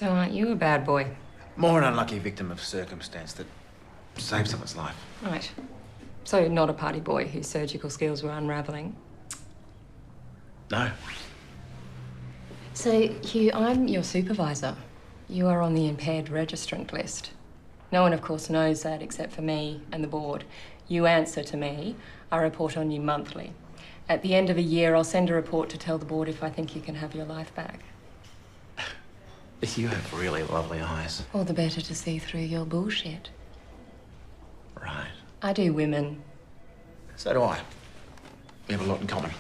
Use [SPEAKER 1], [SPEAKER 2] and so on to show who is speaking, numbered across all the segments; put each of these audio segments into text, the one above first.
[SPEAKER 1] So aren't you a bad boy?
[SPEAKER 2] More an unlucky victim of circumstance that saved someone's life.
[SPEAKER 1] Right. So not a party boy whose surgical skills were unravelling.
[SPEAKER 2] No.
[SPEAKER 1] So, Hugh, I'm your supervisor. You are on the impaired registrant list. No one, of course, knows that except for me and the board. You answer to me. I report on you monthly. At the end of a year, I'll send a report to tell the board if I think you can have your life back.
[SPEAKER 2] You have really lovely eyes.
[SPEAKER 1] All the better to see through your bullshit.
[SPEAKER 2] Right.
[SPEAKER 1] I do women.
[SPEAKER 2] So do I. We have a lot in common.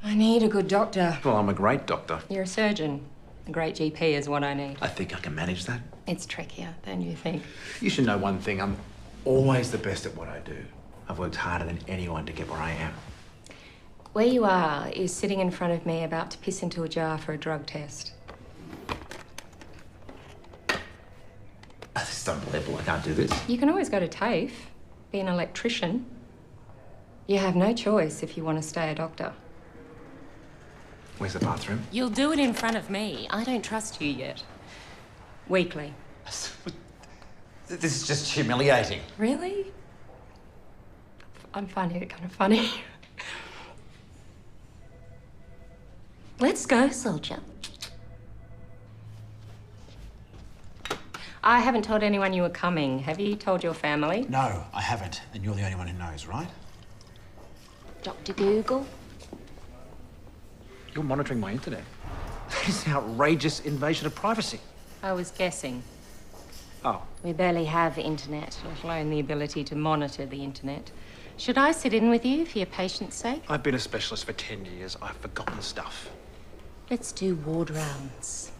[SPEAKER 1] I need a good doctor.
[SPEAKER 2] Well, I'm a great doctor.
[SPEAKER 1] You're a surgeon. A great GP is what I need.
[SPEAKER 2] I think I can manage that.
[SPEAKER 1] It's trickier than you think.
[SPEAKER 2] You should know one thing. I'm always the best at what I do. I've worked harder than anyone to get where I am.
[SPEAKER 1] Where you are is sitting in front of me about to piss into a jar for a drug test.
[SPEAKER 2] This is unbelievable. I can't do this.
[SPEAKER 1] You can always go to TAFE, be an electrician. You have no choice if you want to stay a doctor.
[SPEAKER 2] Where's the bathroom?
[SPEAKER 1] You'll do it in front of me. I don't trust you yet. Weekly.
[SPEAKER 2] This is just humiliating.
[SPEAKER 1] Really? I'm finding it kind of funny. Let's go, soldier. I haven't told anyone you were coming. Have you told your family?
[SPEAKER 3] No, I haven't. And you're the only one who knows, right?
[SPEAKER 1] Dr. Google?
[SPEAKER 2] You're monitoring my internet. That is an outrageous invasion of privacy.
[SPEAKER 1] I was guessing.
[SPEAKER 2] Oh.
[SPEAKER 1] We barely have internet, let alone the ability to monitor the internet. Should I sit in with you for your patient's sake?
[SPEAKER 2] I've been a specialist for 10 years. I've forgotten stuff.
[SPEAKER 1] Let's do ward rounds.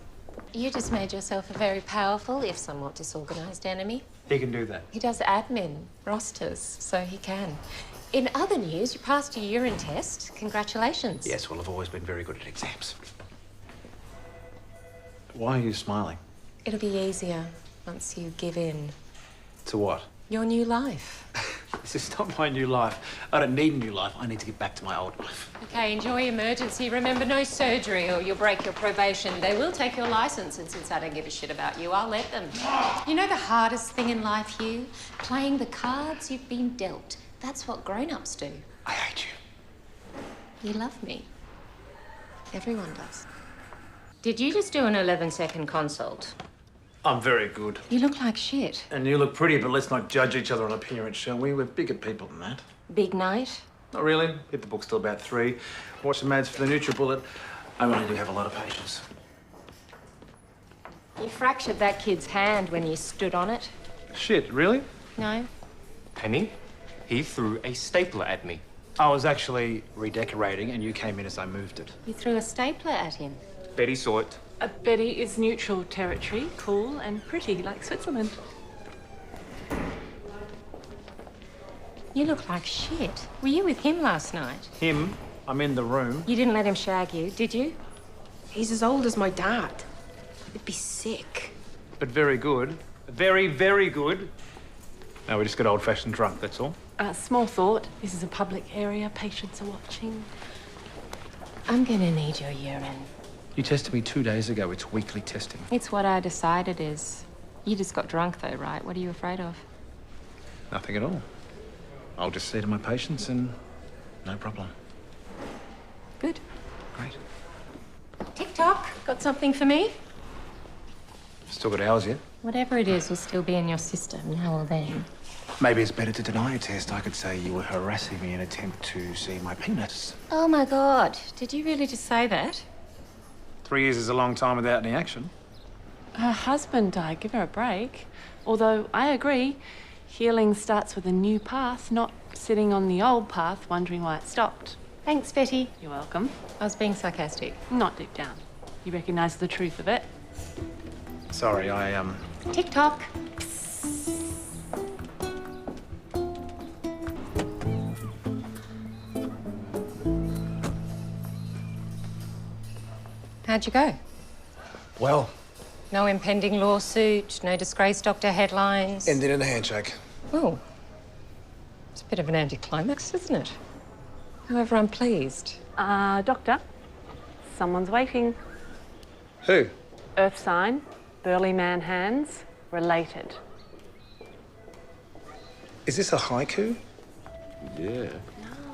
[SPEAKER 1] You just made yourself a very powerful, if somewhat disorganised enemy.
[SPEAKER 2] He can do that.
[SPEAKER 1] He does admin, rosters, so he can. In other news, you passed your urine test. Congratulations.
[SPEAKER 2] Yes, well, I've always been very good at exams. Why are you smiling?
[SPEAKER 1] It'll be easier once you give in.
[SPEAKER 2] To what?
[SPEAKER 1] Your new life.
[SPEAKER 2] This is not my new life. I don't need a new life. I need to get back to my old life.
[SPEAKER 1] Okay, enjoy emergency. Remember, no surgery or you'll break your probation. They will take your licence, and since I don't give a shit about you, I'll let them. You know the hardest thing in life, Hugh? Playing the cards you've been dealt. That's what grown-ups do.
[SPEAKER 2] I hate you.
[SPEAKER 1] You love me. Everyone does. Did you just do an 11-second consult?
[SPEAKER 2] I'm very good.
[SPEAKER 1] You look like shit.
[SPEAKER 2] And you look pretty, but let's not judge each other on appearance, shall we? We're bigger people than that.
[SPEAKER 1] Big night?
[SPEAKER 2] Not really. Hit the book till about 3. Watch the ads for the NutriBullet. I really do have a lot of patience.
[SPEAKER 1] You fractured that kid's hand when you stood on it.
[SPEAKER 2] Shit, really?
[SPEAKER 1] No?
[SPEAKER 4] Penny, he threw a stapler at me.
[SPEAKER 2] I was actually redecorating and you came in as I moved it.
[SPEAKER 1] You threw a stapler at him.
[SPEAKER 4] Betty saw it.
[SPEAKER 5] Betty is neutral territory, cool and pretty like Switzerland.
[SPEAKER 1] You look like shit. Were you with him last night?
[SPEAKER 2] Him? I'm in the room.
[SPEAKER 1] You didn't let him shag you, did you?
[SPEAKER 6] He's as old as my dad. He'd be sick.
[SPEAKER 2] But very good. Very, very good. No, we just got old-fashioned drunk, that's all.
[SPEAKER 5] Small thought. This is a public area. Patients are watching.
[SPEAKER 1] I'm gonna need your urine.
[SPEAKER 2] You tested me 2 days ago. It's weekly testing.
[SPEAKER 1] It's what I decided is. You just got drunk though, right? What are you afraid of?
[SPEAKER 2] Nothing at all. I'll just see to my patients and no problem.
[SPEAKER 1] Good.
[SPEAKER 2] Great.
[SPEAKER 1] TikTok, got something for me?
[SPEAKER 2] Still got hours yet?
[SPEAKER 1] Whatever it is will still be in your system now or then.
[SPEAKER 2] Maybe it's better to deny a test. I could say you were harassing me in an attempt to see my penis.
[SPEAKER 1] Oh my God, did you really just say that?
[SPEAKER 2] 3 years is a long time without any action.
[SPEAKER 5] Her husband died. Give her a break. Although I agree, healing starts with a new path, not sitting on the old path wondering why it stopped.
[SPEAKER 1] Thanks, Betty.
[SPEAKER 5] You're welcome.
[SPEAKER 1] I was being sarcastic.
[SPEAKER 5] Not deep down. You recognise the truth of it.
[SPEAKER 2] Sorry,
[SPEAKER 1] TikTok. How'd you go?
[SPEAKER 3] Well,
[SPEAKER 1] No impending lawsuit, no disgraced doctor headlines.
[SPEAKER 3] ended in a handshake.
[SPEAKER 1] Oh, it's a bit of an anticlimax, isn't it? However, I'm pleased.
[SPEAKER 5] Doctor, someone's waiting.
[SPEAKER 2] Who?
[SPEAKER 5] Earth sign, burly man hands, related.
[SPEAKER 3] Is this a haiku?
[SPEAKER 7] Yeah.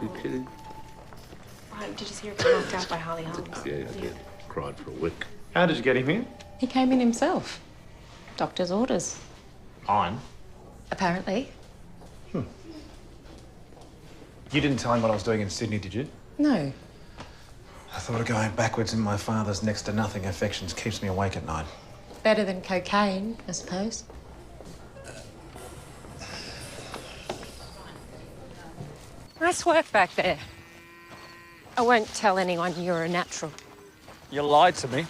[SPEAKER 7] You kidding?
[SPEAKER 6] Right, did you see her get knocked out by Holly Holmes?
[SPEAKER 7] Yeah, I did. Cried for a week.
[SPEAKER 2] How did you get him in?
[SPEAKER 1] He came in himself. Doctor's orders.
[SPEAKER 2] I'm.
[SPEAKER 1] Apparently.
[SPEAKER 3] You didn't tell him what I was doing in Sydney, did you?
[SPEAKER 1] No.
[SPEAKER 3] I thought of going backwards in my father's next to nothing affections keeps me awake at night.
[SPEAKER 1] Better than cocaine, I suppose. Nice work back there. I won't tell anyone you're a natural.
[SPEAKER 8] You lied to me.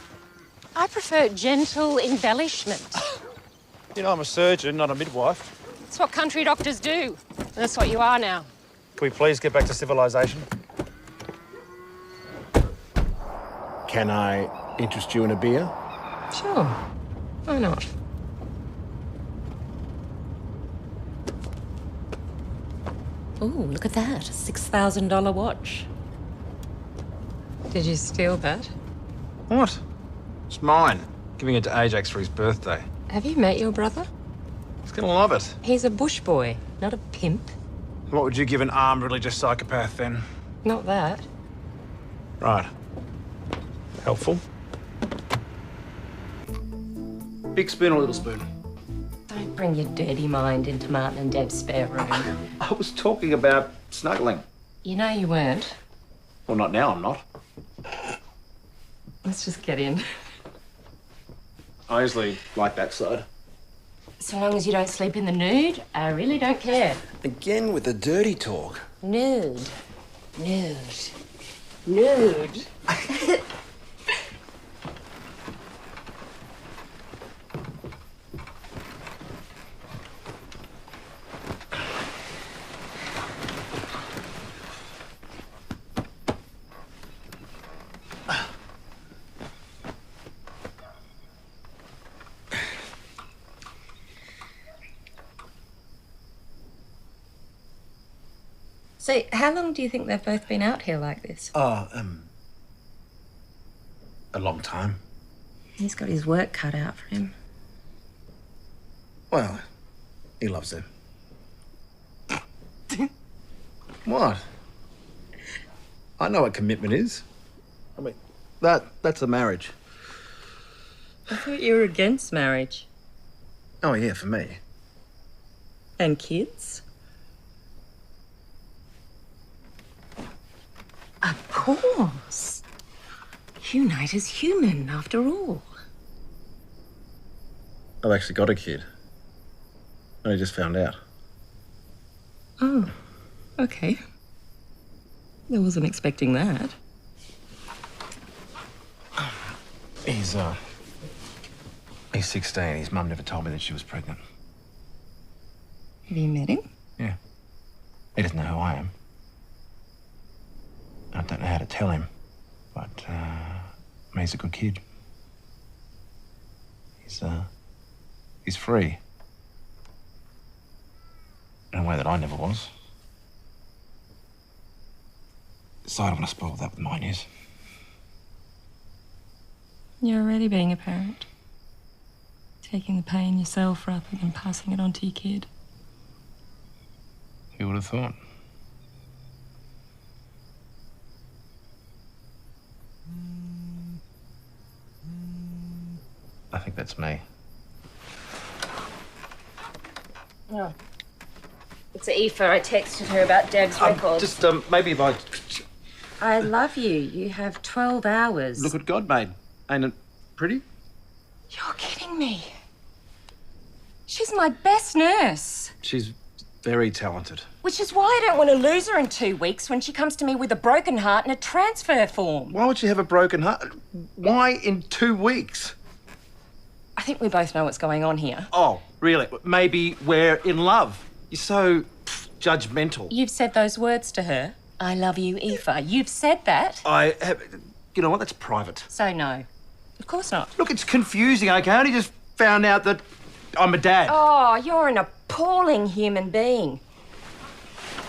[SPEAKER 1] I prefer gentle embellishment.
[SPEAKER 8] You know, I'm a surgeon, not a midwife.
[SPEAKER 1] That's what country doctors do. That's what you are now.
[SPEAKER 8] Can we please get back to civilization?
[SPEAKER 7] Can I interest you in a beer?
[SPEAKER 1] Sure. Why not? Oh, look at that. A $6,000 watch. Did you steal that?
[SPEAKER 3] What? It's mine. Giving it to Ajax for his birthday.
[SPEAKER 1] Have you met your brother?
[SPEAKER 3] He's gonna love it.
[SPEAKER 1] He's a bush boy, not a pimp.
[SPEAKER 3] What would you give an armed religious psychopath then?
[SPEAKER 1] Not that.
[SPEAKER 3] Right. Helpful?
[SPEAKER 8] Big spoon or little spoon?
[SPEAKER 1] Don't bring your dirty mind into Martin and Deb's spare room.
[SPEAKER 8] I was talking about snuggling.
[SPEAKER 1] You know you weren't.
[SPEAKER 8] Well, not now, I'm not.
[SPEAKER 1] Let's just get in.
[SPEAKER 8] I usually like that side.
[SPEAKER 1] So long as you don't sleep in the nude, I really don't care.
[SPEAKER 3] Again with the dirty talk.
[SPEAKER 1] Nude. Nude. Nude. So, how long do you think they've both been out here like this?
[SPEAKER 3] Oh, a long time.
[SPEAKER 1] He's got his work cut out for him.
[SPEAKER 3] Well, he loves her. What? I know what commitment is. I mean, that's a marriage.
[SPEAKER 1] I thought you were against marriage.
[SPEAKER 3] Oh, yeah, for me.
[SPEAKER 1] And kids? Of course. Unite is human, after all.
[SPEAKER 3] I've actually got a kid. I just found out.
[SPEAKER 1] Oh, okay. I wasn't expecting that.
[SPEAKER 3] He's 16. His mum never told me that she was pregnant.
[SPEAKER 1] Have you met him?
[SPEAKER 3] Yeah. He doesn't know who I am. I don't know how to tell him, but he's a good kid. He's free. In a way that I never was. So I don't want to spoil that with my news.
[SPEAKER 1] You're already being a parent. Taking the pain yourself rather than passing it on to your kid.
[SPEAKER 3] Who would have thought? I think that's me.
[SPEAKER 1] Oh. It's Aoife. I texted her about Deb's records.
[SPEAKER 8] Just, maybe if I...
[SPEAKER 1] I love you. You have 12 hours.
[SPEAKER 8] Look what God made. Ain't it pretty?
[SPEAKER 1] You're kidding me. She's my best nurse.
[SPEAKER 3] She's very talented.
[SPEAKER 1] Which is why I don't want to lose her in 2 weeks when she comes to me with a broken heart and a transfer form.
[SPEAKER 3] Why would she have a broken heart? Why in 2 weeks?
[SPEAKER 1] I think we both know what's going on here.
[SPEAKER 8] Oh, really? Maybe we're in love. You're so judgmental.
[SPEAKER 1] You've said those words to her. I love you, Aoife. You've said that.
[SPEAKER 8] I have... You know what? That's private.
[SPEAKER 1] So no. Of course not.
[SPEAKER 8] Look, it's confusing, okay? I only just found out that I'm a dad.
[SPEAKER 1] Oh, you're an appalling human being.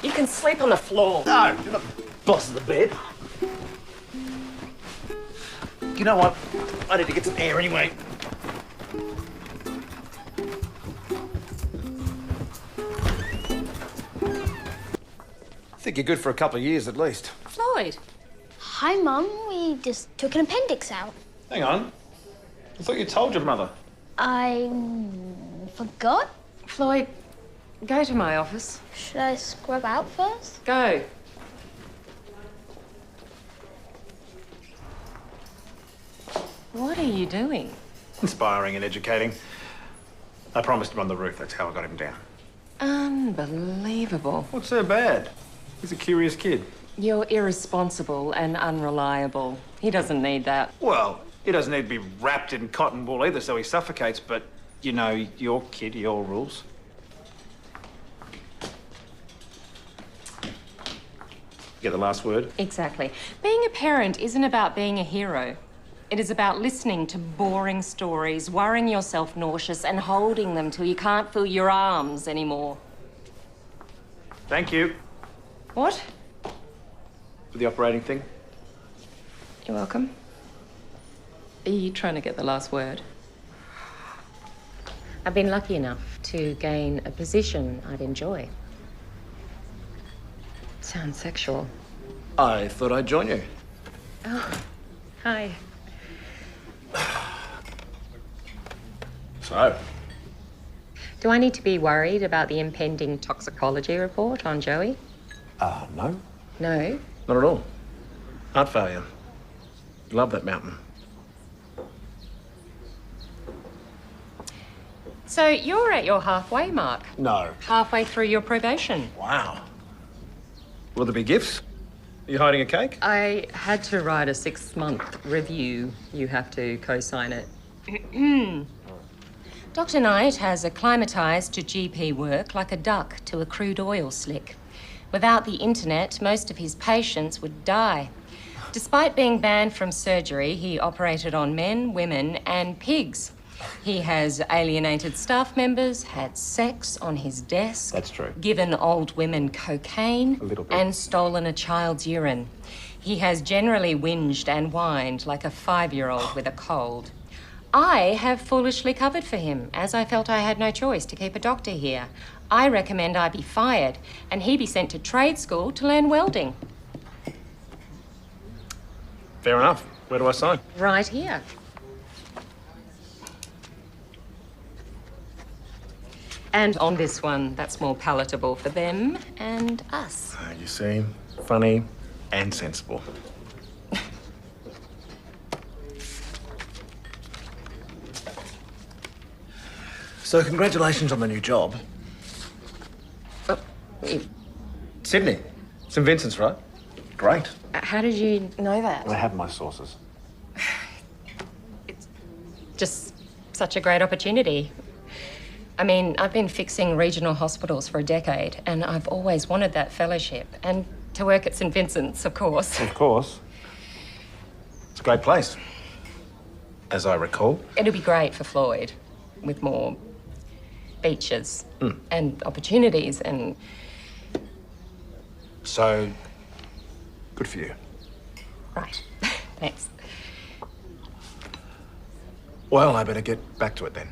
[SPEAKER 1] You can sleep on the floor.
[SPEAKER 8] No, you're not boss of the bed. You know what? I need to get some air anyway.
[SPEAKER 3] think you're good for a couple of years at least.
[SPEAKER 5] Floyd.
[SPEAKER 9] Hi, Mum. We just took an appendix out.
[SPEAKER 3] Hang on. I thought you told your mother.
[SPEAKER 9] I forgot.
[SPEAKER 1] Floyd, go to my office.
[SPEAKER 9] Should I scrub out first?
[SPEAKER 1] Go. What are you doing?
[SPEAKER 3] Inspiring and educating. I promised him on the roof. That's how I got him down.
[SPEAKER 1] Unbelievable.
[SPEAKER 3] What's so bad? He's a curious kid.
[SPEAKER 1] You're irresponsible and unreliable. He doesn't need that.
[SPEAKER 3] Well, he doesn't need to be wrapped in cotton wool either, so he suffocates, but, you know, your kid, your rules. Get the last word?
[SPEAKER 1] Exactly. Being a parent isn't about being a hero. It is about listening to boring stories, worrying yourself nauseous, and holding them till you can't feel your arms anymore.
[SPEAKER 3] Thank you.
[SPEAKER 1] What?
[SPEAKER 3] For the operating thing.
[SPEAKER 1] You're welcome. Are you trying to get the last word? I've been lucky enough to gain a position I'd enjoy. Sounds sexual.
[SPEAKER 3] I thought I'd join you.
[SPEAKER 1] Oh, hi.
[SPEAKER 3] So?
[SPEAKER 1] Do I need to be worried about the impending toxicology report on Joey?
[SPEAKER 3] No.
[SPEAKER 1] No.
[SPEAKER 3] Not at all. Heart failure. Love that mountain.
[SPEAKER 1] So you're at your halfway mark.
[SPEAKER 3] No.
[SPEAKER 1] Halfway through your probation.
[SPEAKER 3] Wow. Will there be gifts? Are you hiding a cake?
[SPEAKER 1] I had to write a 6-month review. You have to co-sign it. Dr. Knight has acclimatised to GP work like a duck to a crude oil slick. Without the internet, most of his patients would die. Despite being banned from surgery, he operated on men, women, and pigs. He has alienated staff members, had sex on his desk.
[SPEAKER 3] That's true.
[SPEAKER 1] Given old women cocaine.
[SPEAKER 3] A little bit.
[SPEAKER 1] And stolen a child's urine. He has generally whinged and whined like a 5-year-old with a cold. I have foolishly covered for him, as I felt I had no choice to keep a doctor here. I recommend I be fired, and he be sent to trade school to learn welding.
[SPEAKER 3] Fair enough. Where do I sign?
[SPEAKER 1] Right here. And on this one, that's more palatable for them and us.
[SPEAKER 3] You seem funny and sensible. So, congratulations on the new job. Sydney. St Vincent's, right? Great.
[SPEAKER 1] How did you know that?
[SPEAKER 3] I have my sources.
[SPEAKER 1] Just such a great opportunity. I mean, I've been fixing regional hospitals for a decade, and I've always wanted that fellowship. And to work at St Vincent's, of course.
[SPEAKER 3] Of course. It's a great place, as I recall.
[SPEAKER 1] It'll be great for Floyd, with more beaches and opportunities and...
[SPEAKER 3] So, good for you.
[SPEAKER 1] Right. Thanks.
[SPEAKER 3] Well, I better get back to it then.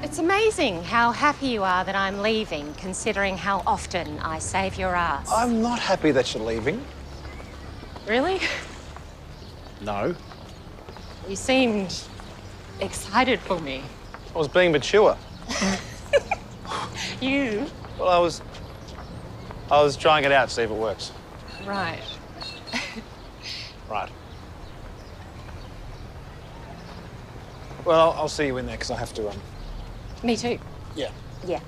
[SPEAKER 1] It's amazing how happy you are that I'm leaving, considering how often I save your ass.
[SPEAKER 7] I'm not happy that you're leaving.
[SPEAKER 1] Really?
[SPEAKER 7] No.
[SPEAKER 1] You seemed excited for me.
[SPEAKER 7] I was being mature.
[SPEAKER 1] You?
[SPEAKER 7] Well, I was trying it out, see if it works.
[SPEAKER 1] Right.
[SPEAKER 7] Right. Well, I'll see you in there because I have to,
[SPEAKER 1] Me too.
[SPEAKER 7] yeah.
[SPEAKER 1] Yeah.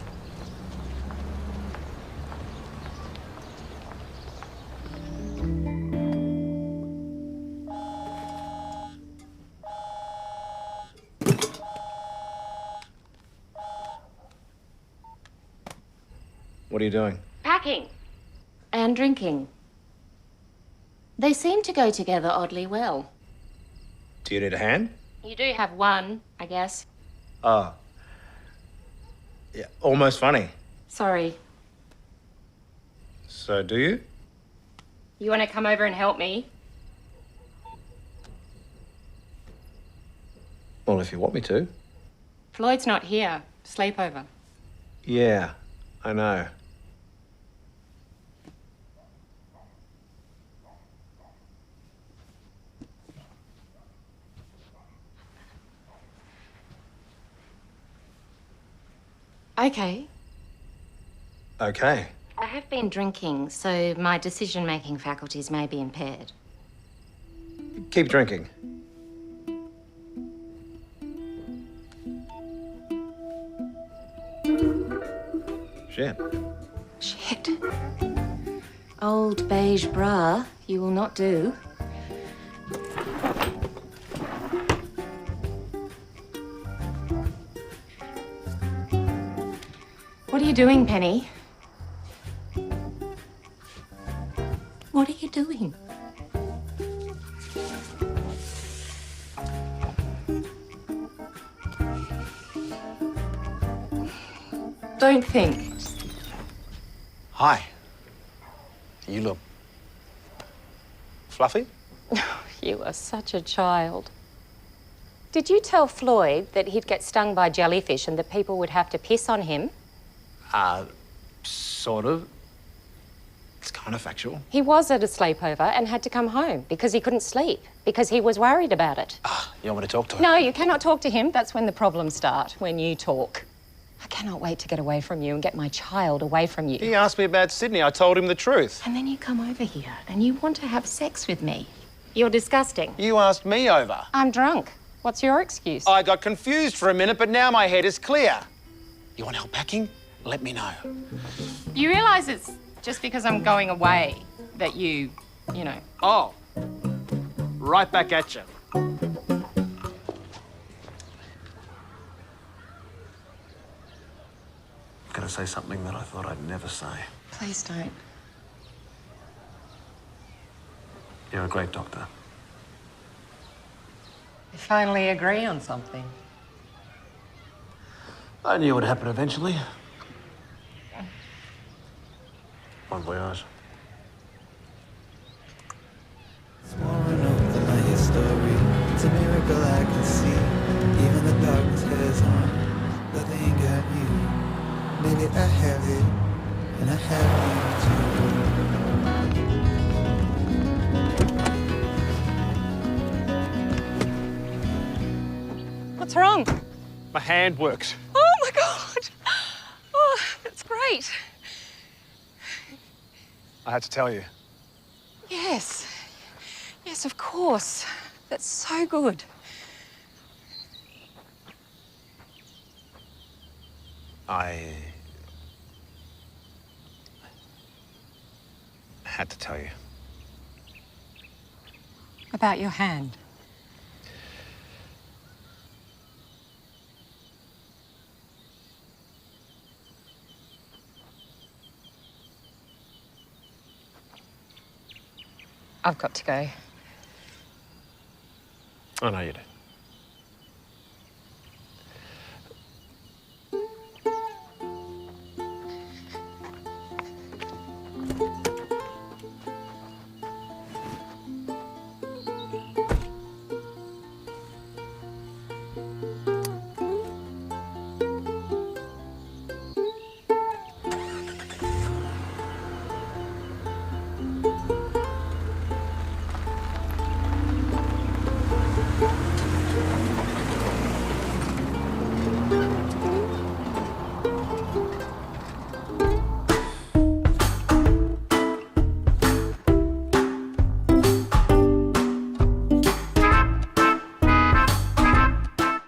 [SPEAKER 3] What are you doing?
[SPEAKER 1] Packing. And drinking. They seem to go together oddly well.
[SPEAKER 3] Do you need a hand?
[SPEAKER 1] You do have one, I guess.
[SPEAKER 3] Ah. Yeah, almost funny.
[SPEAKER 1] Sorry.
[SPEAKER 3] So, do you?
[SPEAKER 1] You want to come over and help me?
[SPEAKER 3] Well, if you want me to.
[SPEAKER 1] Floyd's not here. Sleepover.
[SPEAKER 3] Yeah, I know.
[SPEAKER 1] Okay.
[SPEAKER 3] Okay.
[SPEAKER 1] I have been drinking, so my decision-making faculties may be impaired.
[SPEAKER 3] Keep drinking. Shit.
[SPEAKER 1] Shit. Old beige bra, you will not do. What are you doing, Penny? What are you doing? Don't think.
[SPEAKER 3] Hi. You look fluffy?
[SPEAKER 1] You are such a child. Did you tell Floyd that he'd get stung by jellyfish and that people would have to piss on him?
[SPEAKER 3] Sort of. It's kind of factual.
[SPEAKER 1] He was at a sleepover and had to come home because he couldn't sleep, because he was worried about it.
[SPEAKER 3] You want me to talk to her?
[SPEAKER 1] No, you cannot talk to him. That's when the problems start, when you talk. I cannot wait to get away from you and get my child away from you.
[SPEAKER 3] He asked me about Sydney. I told him the truth.
[SPEAKER 1] And then you come over here and you want to have sex with me. You're disgusting.
[SPEAKER 3] You asked me over.
[SPEAKER 1] I'm drunk. What's your excuse?
[SPEAKER 3] I got confused for a minute, but now my head is clear. You want help packing? Let me know.
[SPEAKER 1] You realise it's just because I'm going away that you know.
[SPEAKER 8] Oh, right back at you.
[SPEAKER 2] I'm gonna say something that I thought I'd never say.
[SPEAKER 1] Please don't.
[SPEAKER 2] You're a great doctor.
[SPEAKER 1] We finally agree on something.
[SPEAKER 2] I knew it would happen eventually. Bon voyage.
[SPEAKER 10] It's a miracle I can see. Even the darkness has on, but they ain't got you. Baby, I have it, and I have
[SPEAKER 1] you too. What's wrong?
[SPEAKER 8] My hand works.
[SPEAKER 1] Oh my God! Oh, that's great.
[SPEAKER 3] I had to tell you.
[SPEAKER 1] Yes. Yes, of course. That's so good.
[SPEAKER 3] I had to tell you.
[SPEAKER 1] About your hand. I've got to go.
[SPEAKER 3] I know you do.